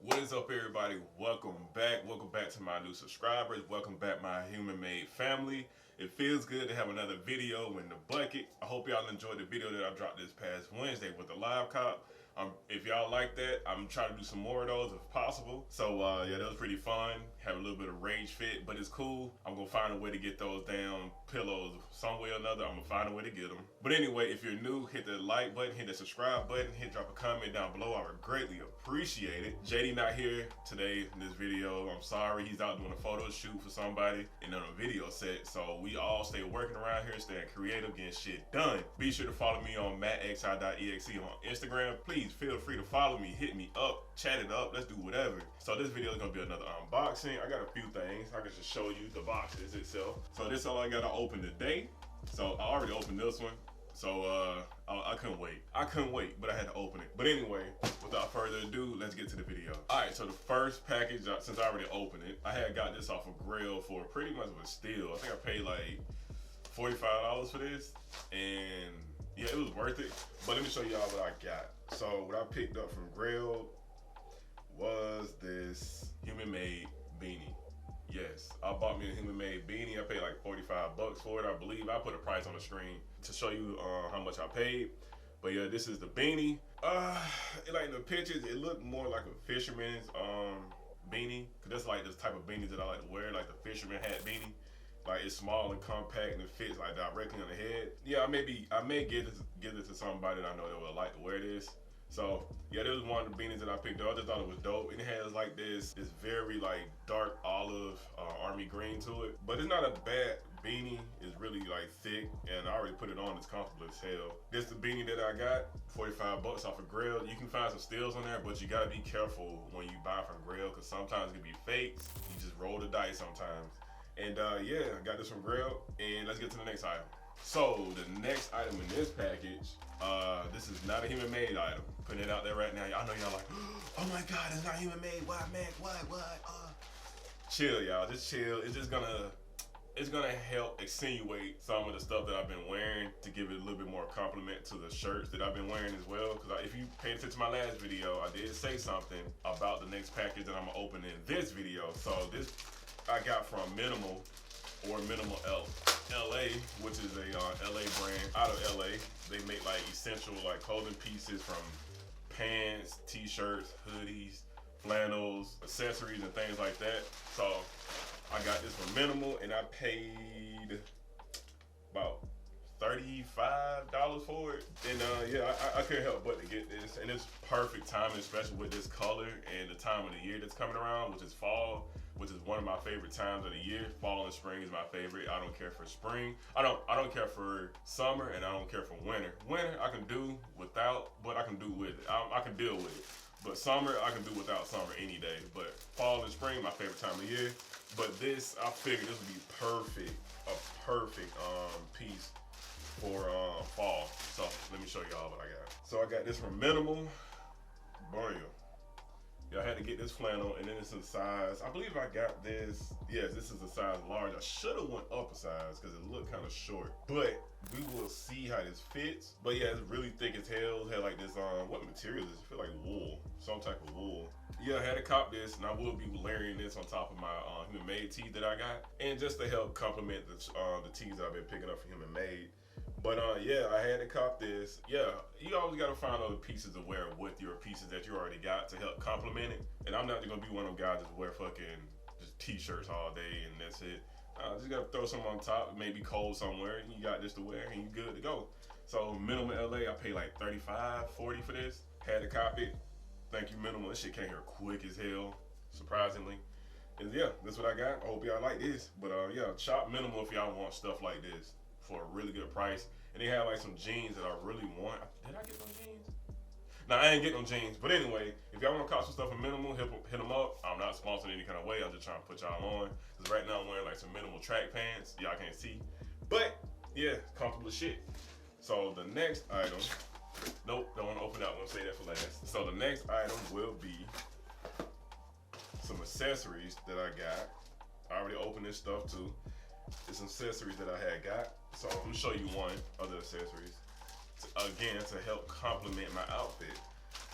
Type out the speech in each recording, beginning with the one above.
What is up, everybody? Welcome back. Welcome back to my new subscribers. Welcome back, my Human Made family. It feels good to have another video in the bucket. I hope y'all enjoyed the video that I dropped this past Wednesday with the live cop. If y'all like that, I'm trying to do some more of those if possible. So yeah, that was pretty fun. Have a little bit of rage fit, but it's cool. I'm gonna find a way to get those damn pillows some way or another. I'm gonna find a way to get them. But anyway, if you're new, hit the like button, hit the subscribe button, drop a comment down below. I would greatly appreciate it. JD not here today in this video. I'm sorry. He's out doing a photo shoot for somebody and on a video set. So we all stay working around here, staying creative, getting shit done. Be sure to follow me on mattxi.exe on Instagram. Please feel free to follow me, hit me up, chat it up, let's do whatever. So this video is gonna be another unboxing. I got a few things. I can just show you the boxes itself. So this is all I gotta open today. So I already opened this one. So I couldn't wait. But I had to open it. But anyway, without further ado, let's get to the video. All right, so the first package, since I already opened it, I had got this off of GRAILED for pretty much of a steal. I think I paid like $45 for this, and yeah, it was worth it. But let me show y'all what I got. So what I picked up from GRAILED was this Human Made beanie. Yes, I bought me a Human Made beanie. I paid like 45 bucks for it, I believe. I put a price on the screen to show you how much I paid. But yeah, this is the beanie. Like in the pictures, it looked more like a fisherman's beanie. Cause that's like this type of beanies that I like to wear, like the fisherman hat beanie. Like it's small and compact and it fits like directly on the head. Yeah, I may give this to somebody that I know that would like to wear this. So yeah, this was one of the beanies that I picked up. I just thought it was dope. And it has like this very like dark olive army green to it. But it's not a bad beanie. It's really like thick, and I already put it on. It's comfortable as hell. This is the beanie that I got, 45 bucks off of GRAILED. You can find some steals on there, but you gotta be careful when you buy from GRAILED, because sometimes it can be fakes. You just roll the dice sometimes. And yeah, I got this from GRAILED, and let's get to the next item. So the next item in this package, this is not a Human Made item. Putting it out there right now. I know y'all like, oh my God, it's not Human Made. Why, man? Why? Chill, y'all. Just chill. It's gonna help extenuate some of the stuff that I've been wearing to give it a little bit more compliment to the shirts that I've been wearing as well. Because if you paid attention to my last video, I did say something about the next package that I'm gonna open in this video. So this I got from Minimal or Minimal LA, which is a LA brand out of LA. They make like essential like clothing pieces from pants, t-shirts, hoodies, flannels, accessories, and things like that. So I got this from Minimal, and I paid about $35 for it. And yeah, I couldn't help but to get this, and it's perfect timing, especially with this color and the time of the year that's coming around, which is fall, which is one of my favorite times of the year. Fall and spring is my favorite. I don't care for spring. I don't care for summer, and I don't care for winter. Winter I can do without, but I can do with it. I can deal with it. But summer I can do without summer any day. But fall and spring, my favorite time of year. But this, I figured this would be perfect, a perfect piece for fall. So let me show y'all what I got. So I got this from Minimal. Boom. Yeah, I had to get this flannel, and then it's a size, I believe I got this, yes, this is a size large. I should have went up a size because it looked kind of short, but we will see how this fits. But yeah, it's really thick as hell. It had like this, what material is it? I feel like wool, some type of wool. Yeah, I had to cop this, and I will be layering this on top of my Human Made tee that I got, and just to help complement the tees that I've been picking up for Human Made. But yeah, I had to cop this. Yeah, you always gotta find other pieces to wear with your pieces that you already got to help complement it. And I'm not gonna be one of them guys that wear fucking just t-shirts all day and that's it. Just gotta throw some on top. It may be cold somewhere, and you got this to wear, and you good to go. So Minimal LA, I paid like $35, $40 for this. Had to cop it. Thank you, Minimal. This shit came here quick as hell, surprisingly. And yeah, that's what I got. I hope y'all like this. But yeah, shop Minimal if y'all want stuff like this for a really good price. And they have like some jeans that I really want. Did I get those jeans? Nah, I ain't getting them jeans. But anyway, if y'all want to cop some stuff from Minimal, hit them up. I'm not sponsored any kind of way. I'm just trying to put y'all on. Because right now I'm wearing like some Minimal track pants. Y'all can't see. But yeah, comfortable as shit. So the next item, nope, don't want to open that one. Say that for last. So the next item will be some accessories that I got. I already opened this stuff too. It's some accessories that I had got. So I'm gonna show you one of the accessories. Again, to help complement my outfit.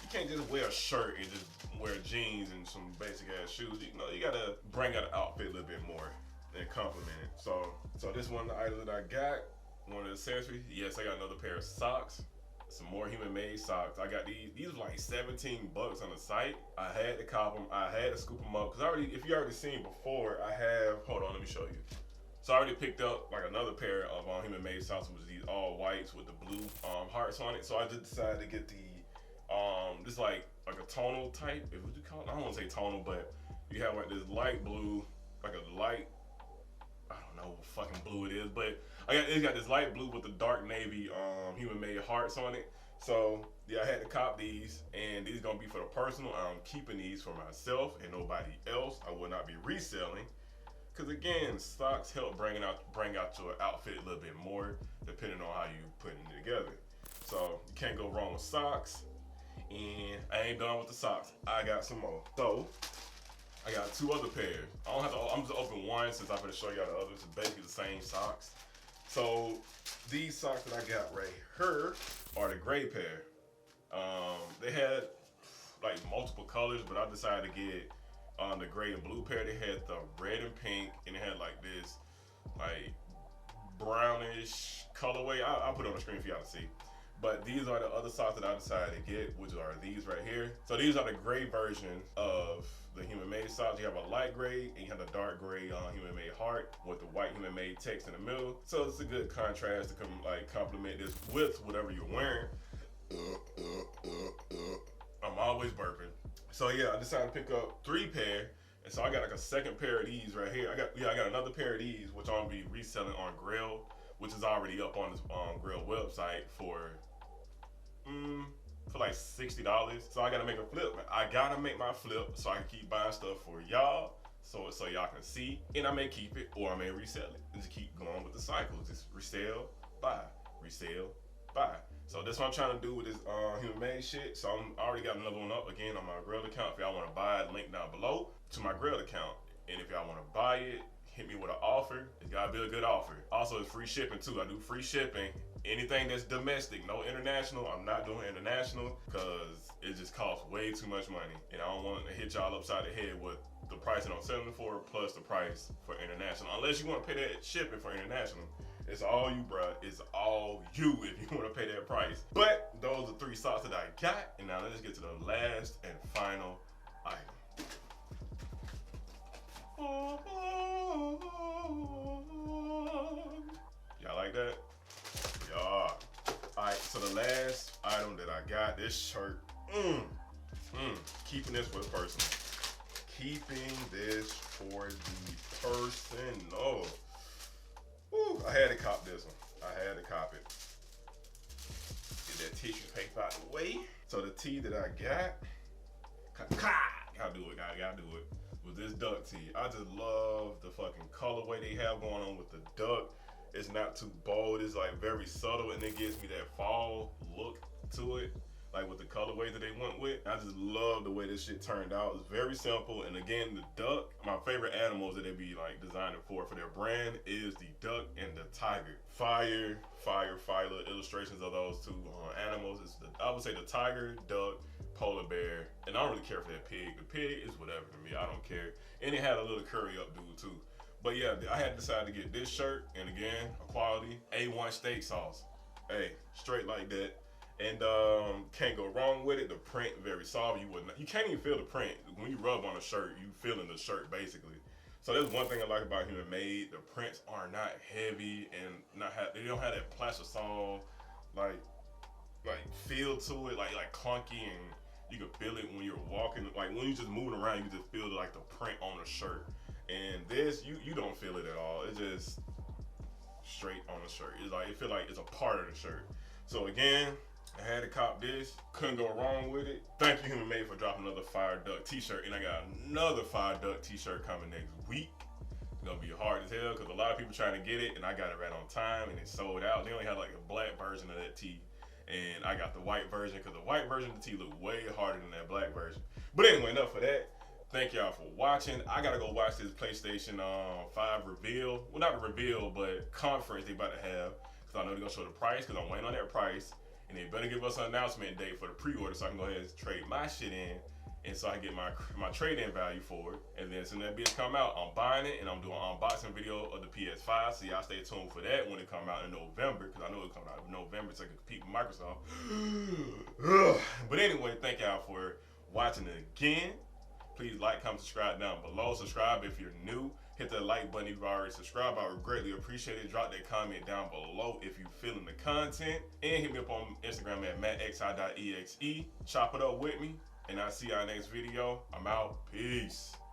can't just wear a shirt and just wear jeans and some basic ass shoes. You know, you gotta bring out the outfit a little bit more and compliment it. So this one of the items that I got, one of the accessories. Yes, I got another pair of socks. Some more Human made socks. I got these. These were like 17 bucks on the site. I had to cop them. I had to scoop them up because if you already seen before, I have. Hold on, let me show you. So I already picked up like another pair of Human made socks, which is these all whites with the blue hearts on it. So I just decided to get the this like a tonal type. If what you call it, I don't want to say tonal, but you have like this light blue, like a light. I don't know what fucking blue it is, but it's got this light blue with the dark navy Human made hearts on it. So yeah, I had to cop these, and these gonna be for the personal. I'm keeping these for myself and nobody else. I will not be reselling, because again, socks help bring out your outfit a little bit more, depending on how you putting it together. So you can't go wrong with socks. And I ain't done with the socks. I got some more. So I got two other pairs. I'm just open one since I'm gonna show y'all the others. It's basically the same socks. So these socks that I got right here are the gray pair. They had like multiple colors, but I decided to get the gray and blue pair. They had the red and pink, and it had like this like brownish colorway. I'll put it on the screen for y'all to see. But these are the other socks that I decided to get, which are these right here. So these are the gray version of the Human made socks. You have a light gray and you have a dark gray Human made heart with the white Human made text in the middle. So it's a good contrast to complement this with whatever you're wearing. I'm always burping. So yeah, I decided to pick up 3 pair. And so I got like a second pair of these right here. I got another pair of these, which I'm gonna be reselling on GRAILED, which is already up on this GRAILED website for like $60. So I gotta make a flip. I gotta make my flip so I can keep buying stuff for y'all, so y'all can see. And I may keep it or I may resell it and just keep going with the cycle. Just resell, buy, resell, buy. So that's what I'm trying to do with this Human made shit. So I already got another one up again on my GRAILED account. If y'all want to buy it, link down below to my GRAILED account. And if y'all want to buy it, hit me with an offer. It's gotta be a good offer. Also, it's free shipping too. I do free shipping. Anything that's domestic, no international. I'm not doing international because it just costs way too much money. And I don't want to hit y'all upside the head with the price that I'm selling it for plus the price for international. Unless you want to pay that shipping for international. It's all you, bruh. It's all you if you want to pay that price. But those are 3 socks that I got. And now let's get to the last and final item. Y'all like that? Yeah. Alright, so the last item that I got, this shirt. Keeping this for the person. Keeping this for the person. Oh. Woo, I had to cop this one. I had to cop it. Get that tissue paper out the way. So the tee that I got, gotta do it, gotta do it. With this duck tee, I just love the fucking colorway they have going on with the duck. It's not too bold, it's like very subtle, and it gives me that fall look to it, like with the colorway that they went with. I just love the way this shit turned out. It's very simple, and again, the duck, my favorite animals that they be like designing for their brand is the duck and the tiger. Fire little illustrations of those 2 animals. I would say the tiger, duck, polar bear, and I don't really care for that pig. The pig is whatever to me, I don't care. And it had a little curry up dude too. But yeah, I had decided to get this shirt, and again, a quality A1 steak sauce. Hey, straight like that. And can't go wrong with it. The print very soft. You can't even feel the print. When you rub on a shirt, you feeling the shirt basically. So that's one thing I like about Human made. The prints are not heavy and they don't have that plastisol like feel to it, like clunky, and you can feel it when you're walking. Like when you just moving around, you can just feel like the print on the shirt. And this, you don't feel it at all. It's just straight on the shirt. It's like it feel like it's a part of the shirt. So again, I had to cop this. Couldn't go wrong with it. Thank you, Human made, for dropping another Fire Duck t-shirt. And I got another Fire Duck t-shirt coming next week. It's gonna be hard as hell because a lot of people trying to get it, and I got it right on time, and it sold out. They only had like a black version of that tee, and I got the white version because the white version of the tee looked way harder than that black version. But anyway, enough of that. Thank y'all for watching. I gotta go watch this PlayStation 5 reveal. Well, not the reveal, but conference they about to have. Because I know they're gonna show the price, because I'm waiting on that price. And they better give us an announcement date for the pre-order so I can go ahead and trade my shit in, and so I can get my trade-in value for it. And then as soon as that bitch come out, I'm buying it, and I'm doing an unboxing video of the PS5. So y'all stay tuned for that when it come out in November, because I know it come out in November so I can compete with Microsoft. But anyway, thank y'all for watching it again. Please like, comment, subscribe down below. Subscribe if you're new. Hit that like button if you've already subscribed. I would greatly appreciate it. Drop that comment down below if you're feeling the content. And hit me up on Instagram at mattxi.exe. Chop it up with me. And I'll see y'all next video. I'm out. Peace.